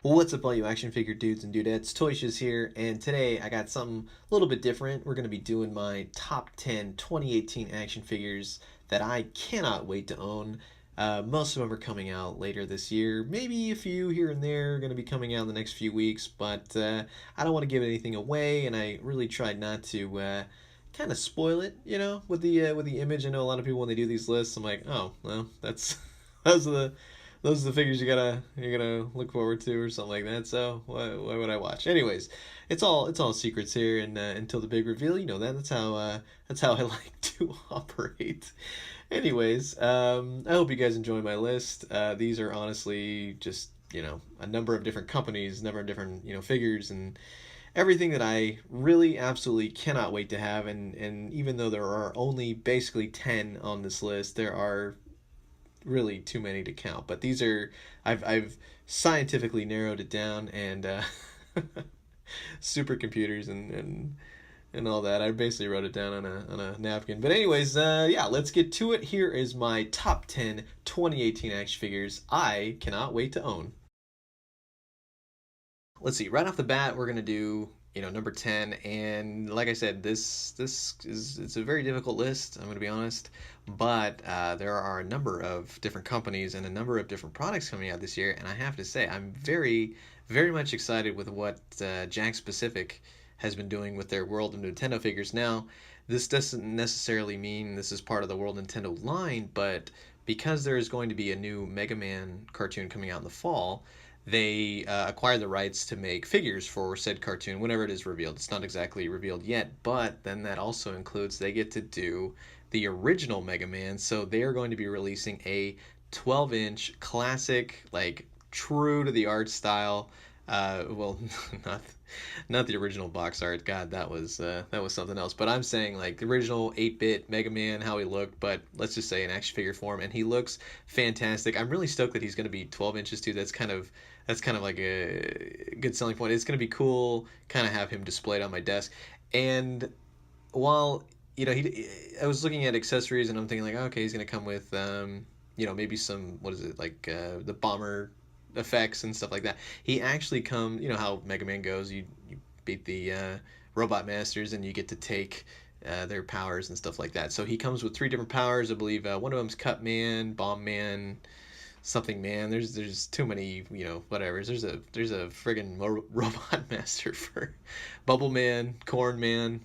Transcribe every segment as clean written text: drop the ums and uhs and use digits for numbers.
What's up, all you action figure dudes and dudettes? Toyshiz here, and today I got something a little bit different. We're going to be doing my top 10 2018 action figures that I cannot wait to own. Most of them are coming out later this year. Maybe a few here and there are going to be coming out in the next few weeks, but I don't want to give anything away, and I really tried not to kind of spoil it, with the image. I know a lot of people when they do these lists, I'm like, oh, well, that's those are the figures you're gonna look forward to or something like that. So why would I watch? Anyways, it's all secrets here, and until the big reveal, that's how I like to operate. Anyways, I hope you guys enjoy my list. These are honestly just a number of different companies, number of different figures and everything that I really absolutely cannot wait to have. And even though there are only basically 10 on this list, there are really too many to count. But these are I've scientifically narrowed it down, and supercomputers and all that. I basically wrote it down on a napkin. But anyways, yeah, let's get to it. Here is my top 10 2018 action figures I cannot wait to own. Let's see. Right off the bat, we're gonna do number 10, and like I said, this is it's a very difficult list. I'm gonna be honest, but there are a number of different companies and a number of different products coming out this year, and I have to say I'm very much excited with what Jakks Pacific has been doing with their World of Nintendo figures. Now, this doesn't necessarily mean this is part of the World Nintendo line, but because there is going to be a new Mega Man cartoon coming out in the fall, they acquired the rights to make figures for said cartoon whenever it is revealed. It's not exactly revealed yet, but then that also includes they get to do the original Mega Man. So they are going to be releasing a 12-inch classic, like true to the art style. Well, not not the original box art. God, that was something else. But I'm saying like the original 8-bit Mega Man, how he looked, but let's just say in action figure form, and he looks fantastic. I'm really stoked that he's going to be 12 inches too. That's kind of like a good selling point. It's going to be cool, kind of have him displayed on my desk. And while I was looking at accessories, and I'm thinking like, okay, he's going to come with maybe some, what is it, like the bomber effects and stuff like that. He actually come, how Mega Man goes. You beat the robot masters, and you get to take their powers and stuff like that. So he comes with 3 different powers. I believe one of them's Cut Man, Bomb Man, something man. There's too many whatever. There's a friggin' robot master for Bubble Man, Corn Man,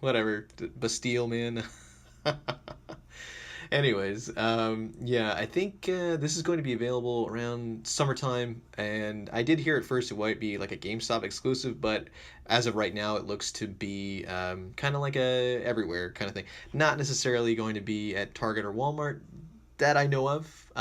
whatever, Bastille Man. Anyways, yeah, I think this is going to be available around summertime, and I did hear at first it might be like a GameStop exclusive, but as of right now, it looks to be kind of like a everywhere kind of thing. Not necessarily going to be at Target or Walmart that I know of,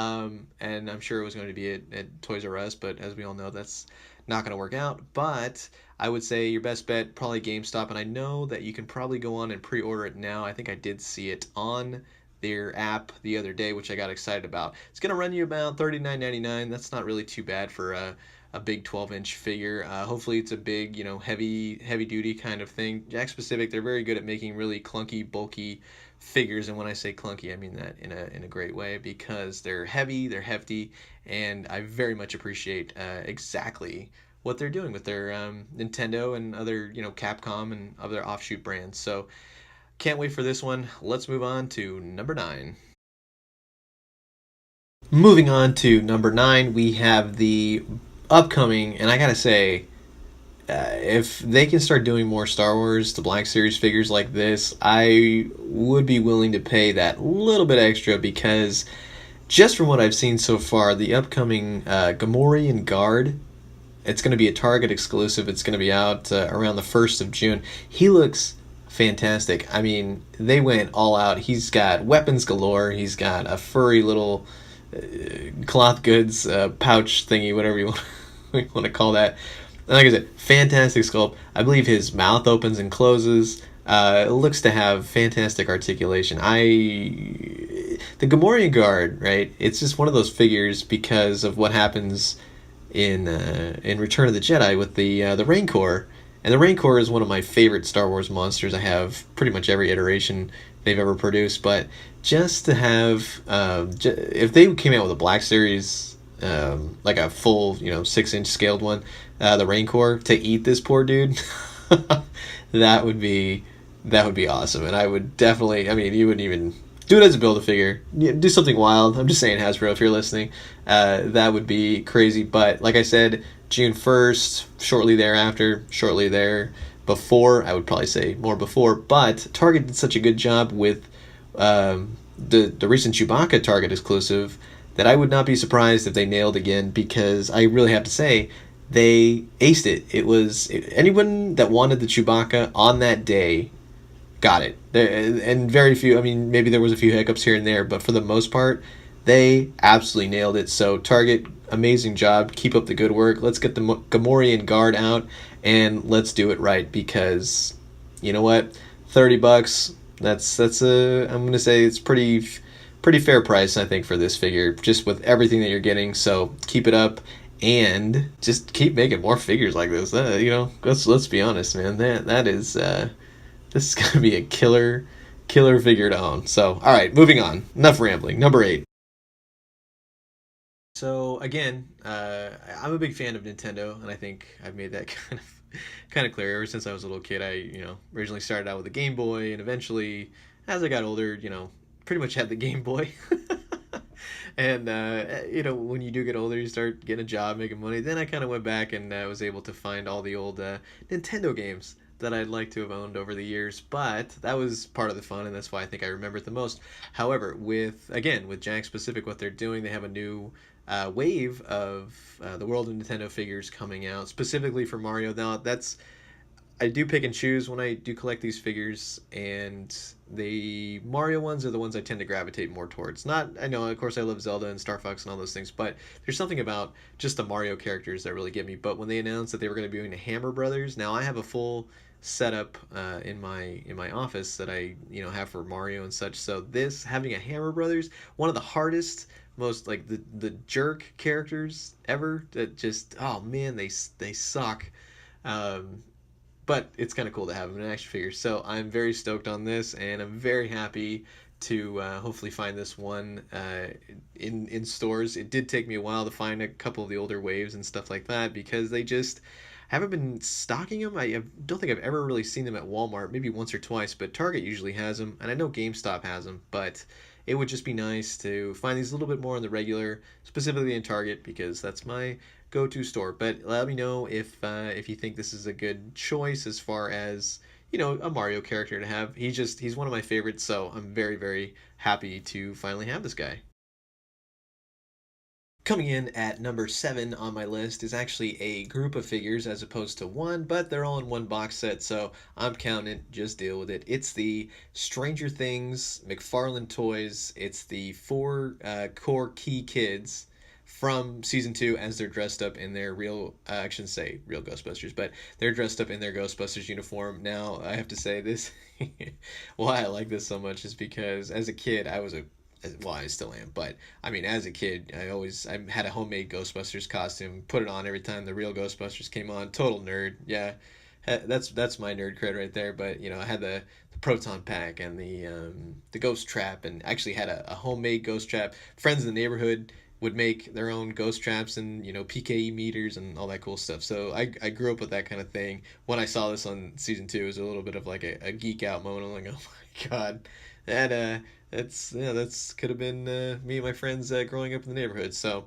and I'm sure it was going to be at Toys R Us, but as we all know, that's not going to work out. But I would say your best bet, probably GameStop, and I know that you can probably go on and pre-order it now. I think I did see it on their app the other day, which I got excited about. It's going to run you about $39.99. That's not really too bad for a big 12-inch figure. Hopefully it's a big, heavy duty kind of thing. Jakks Pacific, they're very good at making really clunky, bulky figures, and when I say clunky, I mean that in a great way, because they're heavy, they're hefty, and I very much appreciate exactly what they're doing with their Nintendo and other, Capcom and other offshoot brands. So can't wait for this one. Let's move on to number 9. Moving on to number 9, we have the upcoming, and I gotta say, if they can start doing more Star Wars, the Black Series figures like this, I would be willing to pay that little bit extra, because just from what I've seen so far, the upcoming Gamorrean Guard, it's going to be a Target exclusive. It's going to be out around the 1st of June. He looks fantastic. I mean, they went all out. He's got weapons galore. He's got a furry little cloth goods pouch thingy, whatever you want to call that. And like I said, fantastic sculpt. I believe his mouth opens and closes. It looks to have fantastic articulation. The Gamorrean Guard, right? It's just one of those figures because of what happens in Return of the Jedi with the Rancor. And the Rancor is one of my favorite Star Wars monsters. I have pretty much every iteration they've ever produced. But just to have, if they came out with a Black Series like a full 6-inch scaled one, the Rancor, to eat this poor dude, that would be awesome. And I would definitely, I mean, you wouldn't even do it as a build a figure. Do something wild. I'm just saying, Hasbro, if you're listening, that would be crazy. But like I said, June 1st, shortly thereafter, shortly there before, I would probably say more before. But Target did such a good job with the recent Chewbacca Target exclusive that I would not be surprised if they nailed again, because I really have to say they aced it. It was anyone that wanted the Chewbacca on that day got it. And very few, I mean, maybe there was a few hiccups here and there, but for the most part, they absolutely nailed it. So Target, amazing job. Keep up the good work. Let's get the Gamorrean guard out and let's do it right, because you know what? $30. That's a, I'm gonna say it's pretty fair price, I think, for this figure, just with everything that you're getting. So keep it up and just keep making more figures like this. Let's be honest, man. That is this is gonna be a killer figure to own. So all right, moving on. Enough rambling. Number 8. So again, I'm a big fan of Nintendo, and I think I've made that kind of clear ever since I was a little kid. I originally started out with a Game Boy, and eventually, as I got older, pretty much had the Game Boy. And when you do get older, you start getting a job, making money. Then I kind of went back and was able to find all the old Nintendo games that I'd like to have owned over the years. But that was part of the fun, and that's why I think I remember it the most. However, with Jack Specific, what they're doing, they have a new wave of the World of Nintendo figures coming out specifically for Mario. Now that's, I do pick and choose when I do collect these figures, and the Mario ones are the ones I tend to gravitate more towards. Not, I know, of course, I love Zelda and Star Fox and all those things, but there's something about just the Mario characters that really get me. But when they announced that they were going to be doing the Hammer Brothers, now I have a full setup in my office that I have for Mario and such. So this, having a Hammer Brothers, one of the hardest, most like the jerk characters ever, that just, oh man, they suck. Um, but it's kind of cool to have them in action figures. So I'm very stoked on this, and I'm very happy to hopefully find this one in stores. It did take me a while to find a couple of the older waves and stuff like that, because they just haven't been stocking them. I don't think I've ever really seen them at Walmart, maybe once or twice, but Target usually has them, and I know GameStop has them, but it would just be nice to find these a little bit more on the regular, specifically in Target, because that's my go-to store. But let me know if you think this is a good choice as far as a Mario character to have. He's one of my favorites, so I'm very, very happy to finally have this guy. Coming in at number 7 on my list is actually a group of figures as opposed to one, but they're all in one box set, so I'm counting it, just deal with it. It's the Stranger Things McFarlane Toys. It's the four core key kids from season 2, as they're dressed up in their real, I shouldn't say real Ghostbusters, but they're dressed up in their Ghostbusters uniform. Now, I have to say this, why I like this so much is because as a kid, I was a, well, I still am, but I mean, as a kid, I had a homemade Ghostbusters costume, put it on every time the real Ghostbusters came on. Total nerd, yeah. That's my nerd cred right there. But I had the proton pack and the ghost trap, and actually had a homemade ghost trap. Friends in the neighborhood would make their own ghost traps and PKE meters and all that cool stuff. So I grew up with that kind of thing. When I saw this on season 2, it was a little bit of like a geek out moment. I'm like, oh my god, that that's could have been me and my friends growing up in the neighborhood. So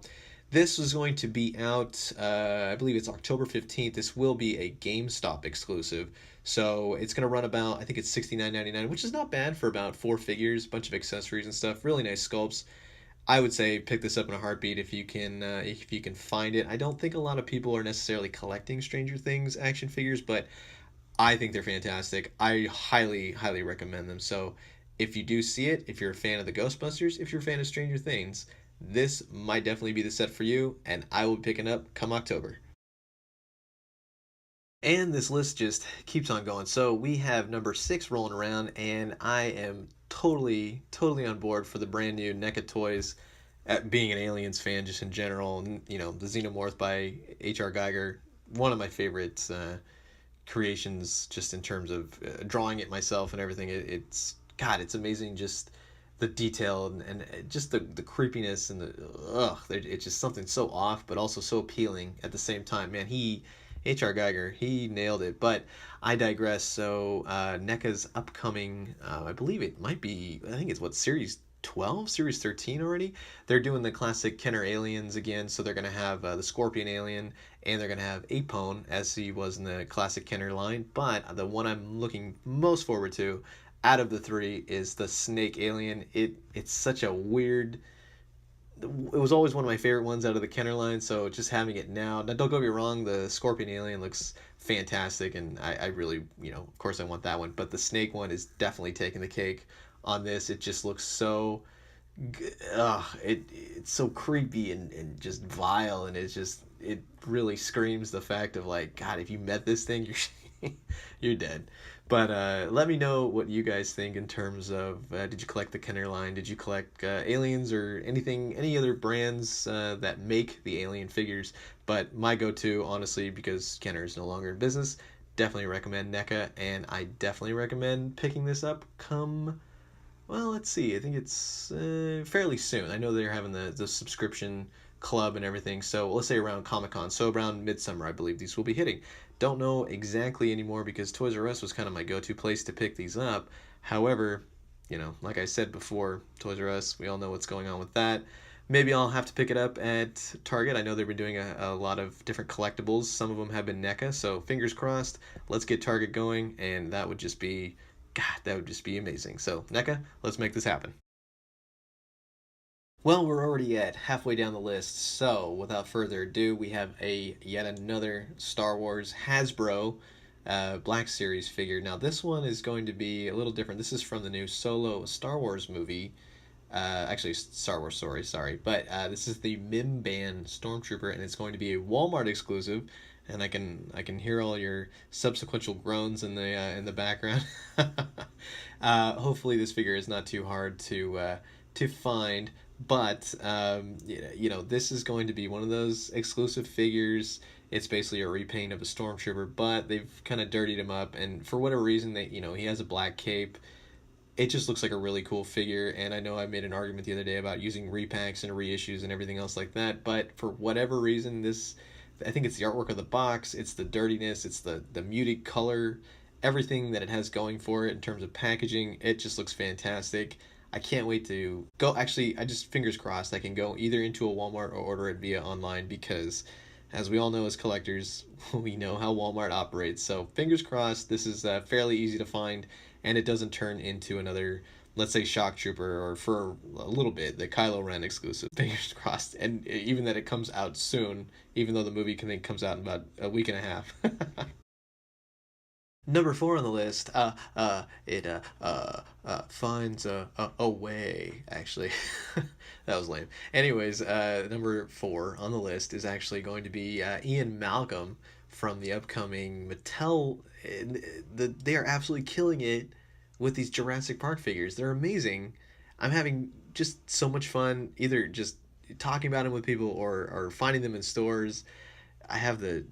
this was going to be out, I believe it's October 15th. This will be a GameStop exclusive. So it's going to run about, I think it's $69.99, which is not bad for about 4 figures, bunch of accessories and stuff. Really nice sculpts. I would say pick this up in a heartbeat if you can find it. I don't think a lot of people are necessarily collecting Stranger Things action figures, but I think they're fantastic. I highly, highly recommend them. So if you do see it, if you're a fan of the Ghostbusters, if you're a fan of Stranger Things, this might definitely be the set for you, and I will be picking up come October. And this list just keeps on going. So we have number 6 rolling around, and I am totally, totally on board for the brand new NECA Toys. At being an Aliens fan, just in general, and the Xenomorph by H.R. Geiger, one of my favorites creations, just in terms of drawing it myself and everything. It's God, it's amazing. Just the detail and just the creepiness and the ugh, it's just something so off, but also so appealing at the same time. Man, he H.R. Geiger, he nailed it. But I digress. So NECA's upcoming, I believe it might be, I think it's what, series 12, series 13 already. They're doing the classic Kenner aliens again, so they're going to have the Scorpion alien, and they're going to have Apone as he was in the classic Kenner line. But the one I'm looking most forward to out of the three is the Snake alien. It's such a weird, it was always one of my favorite ones out of the Kenner line, so just having it now, don't get me wrong, the Scorpion alien looks fantastic, and I really, of course I want that one, but the Snake one is definitely taking the cake on this. It just looks so, it's so creepy and just vile, and it really screams the fact of like, God, if you met this thing, you're dead. But let me know what you guys think in terms of did you collect the Kenner line? Did you collect aliens or any other brands that make the alien figures? But my go-to, honestly, because Kenner is no longer in business, definitely recommend NECA, and I definitely recommend picking this up well, let's see. I think it's fairly soon. I know they're having the subscription club and everything. So let's say around Comic Con. So around midsummer, I believe these will be hitting. Don't know exactly anymore because Toys R Us was kind of my go-to place to pick these up. However, like I said before, Toys R Us, we all know what's going on with that. Maybe I'll have to pick it up at Target. I know they've been doing a lot of different collectibles. Some of them have been NECA, so fingers crossed. Let's get Target going, and that would just be, God, that would just be amazing. So, NECA, let's make this happen. Well, we're already at halfway down the list, so without further ado, we have yet another Star Wars Hasbro Black Series figure. Now, this one is going to be a little different. This is from the new Solo Star Wars movie. Actually, Star Wars story, sorry. But this is the Mimban Stormtrooper, and it's going to be a Walmart exclusive. And I can hear all your subsequential groans in the background. Hopefully, this figure is not too hard to find. But this is going to be one of those exclusive figures. It's basically a repaint of a stormtrooper, but they've kind of dirtied him up, and for whatever reason, he has a black cape. It just looks like a really cool figure, and I know I made an argument the other day about using repacks and reissues and everything else like that, but for whatever reason, I think it's the artwork of the box, it's the dirtiness, it's the muted color, everything that it has going for it in terms of packaging. It just looks fantastic. I can't wait to go. Actually, I just, fingers crossed, I can go either into a Walmart or order it via online because, as we all know as collectors, we know how Walmart operates. So fingers crossed, this is fairly easy to find, and it doesn't turn into another, let's say, Shock Trooper, or for a little bit, the Kylo Ren exclusive. Fingers crossed, and even that it comes out soon, even though the movie comes out in about a week and a half. Number four on the list, it finds a way. Actually, that was lame. Anyways, number four on the list is actually going to be Ian Malcolm from the upcoming Mattel. They are absolutely killing it with these Jurassic Park figures. They're amazing. I'm having just so much fun, either just talking about them with people or finding them in stores. I have the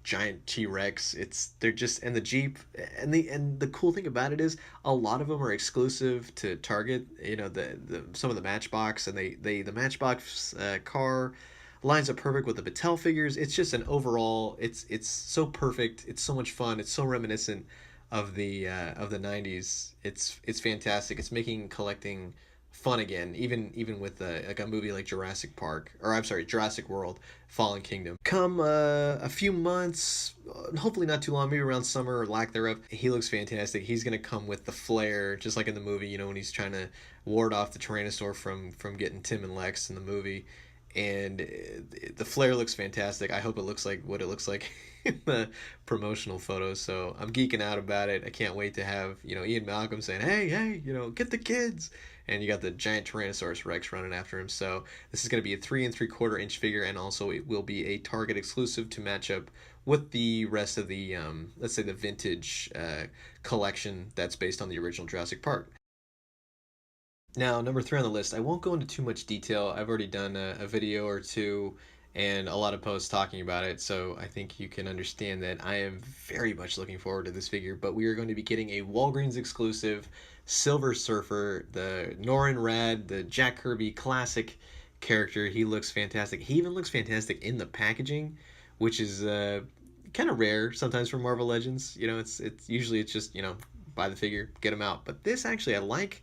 giant T-Rex. They're just, and the Jeep, and the cool thing about it is a lot of them are exclusive to Target. The some of the Matchbox, and the Matchbox car lines up perfect with the Mattel figures. It's just an overall, it's so perfect. It's so much fun. It's so reminiscent of the 90s. It's fantastic. It's making collecting fun again, even with like a movie like Jurassic Park, or I'm sorry, Jurassic World: Fallen Kingdom. Come a few months, hopefully not too long, maybe around summer or lack thereof. He looks fantastic. He's gonna come with the flare, just like in the movie. When he's trying to ward off the Tyrannosaur from getting Tim and Lex in the movie. And the flare looks fantastic. I hope it looks like what it looks like in the promotional photos. So I'm geeking out about it. I can't wait to have Ian Malcolm saying, "Hey, get the kids!" And you got the giant Tyrannosaurus Rex running after him. So this is going to be a 3 3/4 inch figure, and also it will be a Target exclusive to match up with the rest of the let's say the vintage collection that's based on the original Jurassic Park. Now, number three on the list, I won't go into too much detail. I've already done a video or two, and a lot of posts talking about it. So I think you can understand that I am very much looking forward to this figure. But we are going to be getting a Walgreens exclusive Silver Surfer, the Norrin Rad, the Jack Kirby classic character. He looks fantastic. He even looks fantastic in the packaging, which is kind of rare sometimes for Marvel Legends. You know, it's usually it's just, you know, buy the figure, get them out. But this actually I like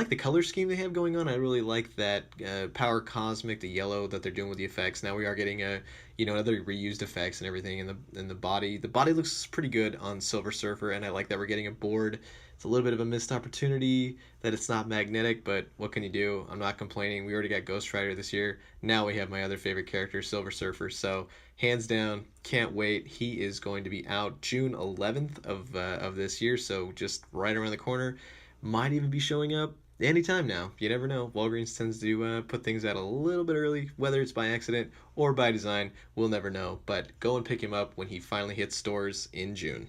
the color scheme they have going on. I really like that Power Cosmic, the yellow that they're doing with the effects. Now we are getting a, you know, other reused effects and everything in the body. The body looks pretty good on Silver Surfer, and I like that we're getting a board. It's a little bit of a missed opportunity that it's not magnetic, but what can you do? I'm not complaining. We already got Ghost Rider this year. Now we have my other favorite character, Silver Surfer. So hands down, can't wait. He is going to be out June 11th of this year, so just right around the corner. Might even be showing up anytime now. You never know. Walgreens tends to put things out a little bit early, whether it's by accident or by design. We'll never know. But go and pick him up when he finally hits stores in June.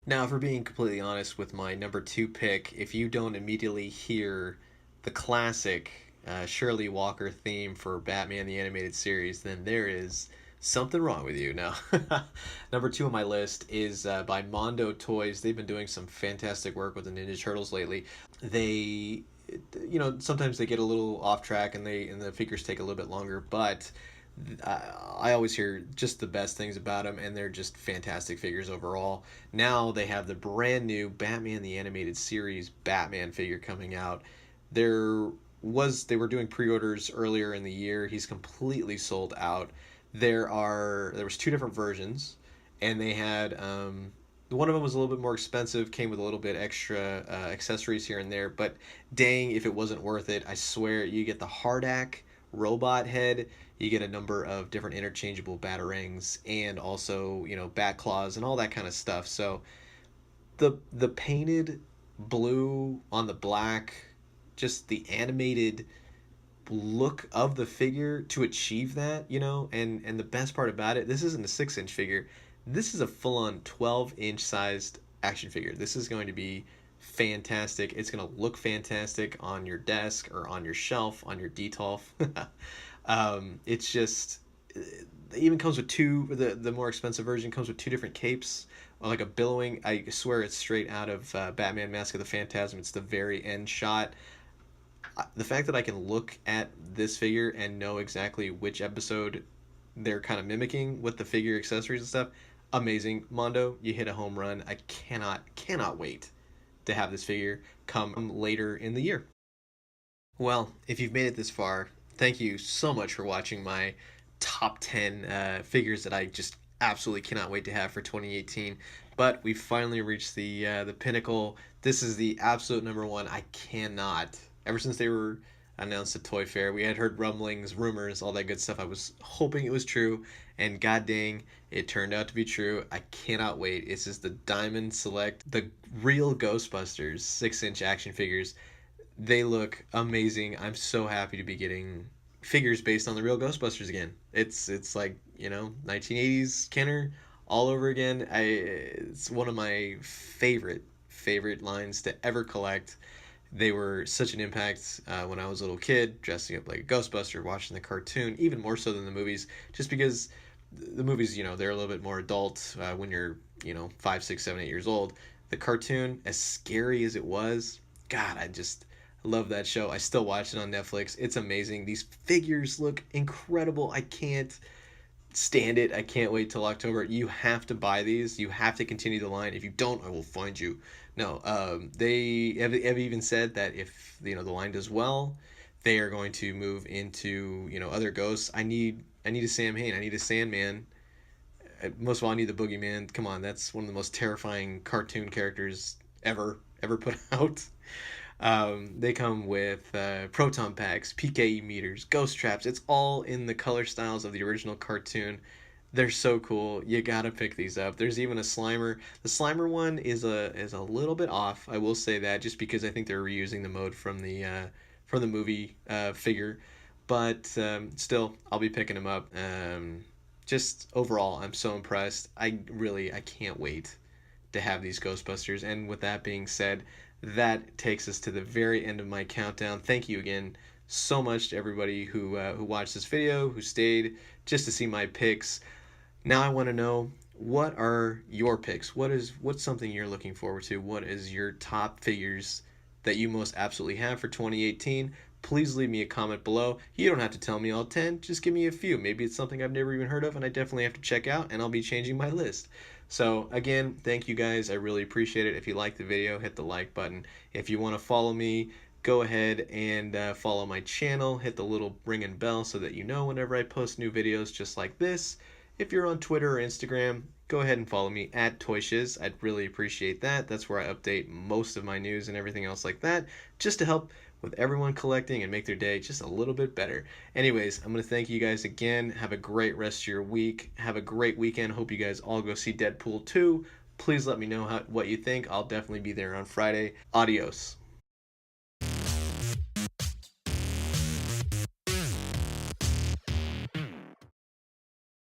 Now, if we're being completely honest with my number two pick, if you don't immediately hear the classic Shirley Walker theme for Batman the Animated Series, then there is something wrong with you. Now, number two on my list is by Mondo Toys. They've been doing some fantastic work with the Ninja Turtles lately. They, you know, sometimes they get a little off track and the figures take a little bit longer, but I always hear just the best things about them, and they're just fantastic figures overall. Now they have the brand new Batman the Animated Series Batman figure coming out. They were doing pre-orders earlier in the year. He's completely sold out. There was two different versions, and they had one of them was a little bit more expensive, came with a little bit extra accessories here and there, but dang if it wasn't worth it. I swear, you get the Hardak robot head, you get a number of different interchangeable batarangs, and also, you know, bat claws and all that kind of stuff. So the painted blue on the black, just the animated look of the figure to achieve that, you know, and the best part about it, this isn't a 6-inch figure. This is a full-on 12-inch sized action figure. This is going to be fantastic. It's going to look fantastic on your desk or on your shelf, on your detolf. It's just, it even comes with the more expensive version comes with two different capes, like a billowing. I swear it's straight out of Batman Mask of the Phantasm. It's the very end shot. The fact that I can look at this figure and know exactly which episode they're kind of mimicking with the figure accessories and stuff, amazing. Mondo, you hit a home run. I cannot wait to have this figure come later in the year. Well, if you've made it this far, thank you so much for watching my top 10 figures that I just absolutely cannot wait to have for 2018. But we finally reached the pinnacle. This is the absolute number one. I cannot. Ever since they were announced at Toy Fair, we had heard rumblings, rumors, all that good stuff. I was hoping it was true, and god dang, it turned out to be true. I cannot wait. This is the Diamond Select, the real Ghostbusters 6-inch action figures. They look amazing. I'm so happy to be getting figures based on the real Ghostbusters again. It's like, you know, 1980s Kenner all over again. It's one of my favorite lines to ever collect. They were such an impact when I was a little kid, dressing up like a Ghostbuster, watching the cartoon, even more so than the movies, just because the movies, you know, they're a little bit more adult when you're, you know, 5, 6, 7, 8 years old. The cartoon, as scary as it was, God, I just love that show. I still watch it on Netflix. It's amazing. These figures look incredible. I can't stand it. I can't wait till October. You have to buy these. You have to continue the line. If you don't, I will find you. No, they have even said that if, you know, the line does well, they are going to move into, you know, other ghosts. I need a Sam Hain. I need a Sandman. Most of all, I need the Boogeyman. Come on, that's one of the most terrifying cartoon characters ever put out. They come with proton packs, PKE meters, ghost traps. It's all in the color styles of the original cartoon. They're so cool. You gotta pick these up. There's even a Slimer. The Slimer one is a little bit off. I will say that, just because I think they're reusing the mode from the movie figure. But still, I'll be picking them up. Just overall, I'm so impressed. I can't wait to have these Ghostbusters. And with that being said, that takes us to the very end of my countdown. Thank you again so much to everybody who watched this video, who stayed just to see my picks. Now I want to know, what are your picks? What's something you're looking forward to? What is your top figures that you most absolutely have for 2018? Please leave me a comment below. You don't have to tell me all 10, just give me a few. Maybe it's something I've never even heard of and I definitely have to check out, and I'll be changing my list. So again, thank you guys. I really appreciate it. If you liked the video, hit the like button. If you want to follow me, go ahead and follow my channel. Hit the little ringing bell so that you know whenever I post new videos just like this. If you're on Twitter or Instagram, go ahead and follow me at Toyshiz. I'd really appreciate that. That's where I update most of my news and everything else like that, just to help with everyone collecting and make their day just a little bit better. Anyways, I'm going to thank you guys again. Have a great rest of your week. Have a great weekend. Hope you guys all go see Deadpool 2. Please let me know what you think. I'll definitely be there on Friday. Adios.